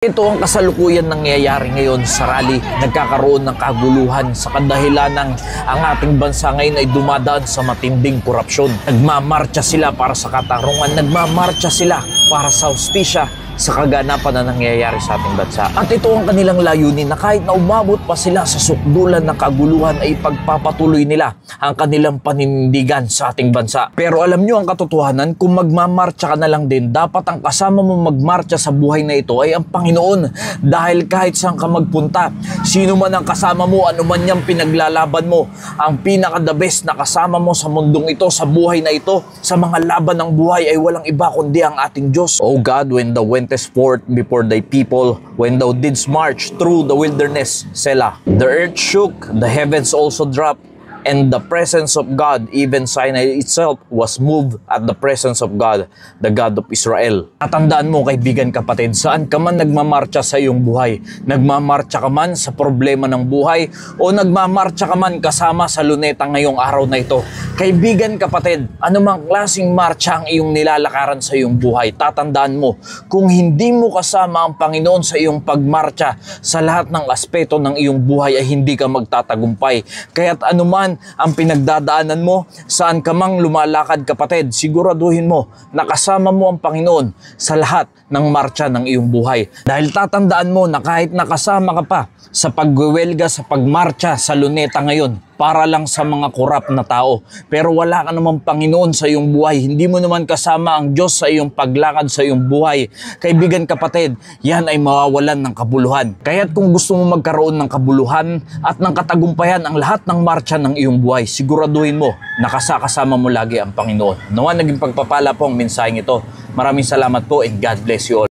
Ito ang kasalukuyan nangyayari ngayon sa rally. Nagkakaroon ng kaguluhan sa kadahilan ng ang ating bansa ngayon ay dumadaan sa matinding korupsyon. Nagmamarcha sila para sa katarungan, nagmamarcha sila para sa hustisya sa kaganapan na nangyayari sa ating bansa. At ito ang kanilang layunin na kahit na umabot pa sila sa sukdulan ng kaguluhan ay pagpapatuloy nila ang kanilang paninindigan sa ating bansa. Pero alam nyo ang katotohanan, kung magmamarcha ka na lang din, dapat ang kasama mo magmarcha sa buhay na ito ay ang Panginoon. Dahil kahit saan ka magpunta, sino man ang kasama mo, ano man niyang pinaglalaban mo, ang pinaka-the best na kasama mo sa mundong ito, sa buhay na ito, sa mga laban ng buhay ay walang iba kundi ang ating Diyos. O God, when thou wentest forth before thy people, when thou didst march through the wilderness, Selah. The earth shook, the heavens also dropped, and the presence of God, even Sinai itself, was moved at the presence of God, the God of Israel. Tatandaan mo, kaibigan kapatid, saan ka man nagmamarcha sa iyong buhay, nagmamarcha ka man sa problema ng buhay, o nagmamarcha ka man kasama sa luneta ngayong araw na ito, kaibigan kapatid, anumang klaseng marcha ang iyong nilalakaran sa iyong buhay, tatandaan mo, kung hindi mo kasama ang Panginoon sa iyong pagmarcha, sa lahat ng aspeto ng iyong buhay ay hindi ka magtatagumpay. Kaya't anuman ang pinagdadaanan mo, saan ka mang lumalakad kapatid, siguraduhin mo na kasama mo ang Panginoon sa lahat ng marcha ng iyong buhay. Dahil tatandaan mo na kahit nakasama ka pa sa pagwewelga, sa pagmarcha sa luneta ngayon, para lang sa mga korap na tao, pero wala ka namang Panginoon sa iyong buhay, hindi mo naman kasama ang Diyos sa iyong paglakad sa iyong buhay, kaibigan kapatid, yan ay mawawalan ng kabuluhan. Kaya't kung gusto mo magkaroon ng kabuluhan at ng katagumpayan ang lahat ng marcha ng iyong buhay, siguraduhin mo na kasama mo lagi ang Panginoon. Nawa naging pagpapala po ang mensaheng ito. Maraming salamat po and God bless you all.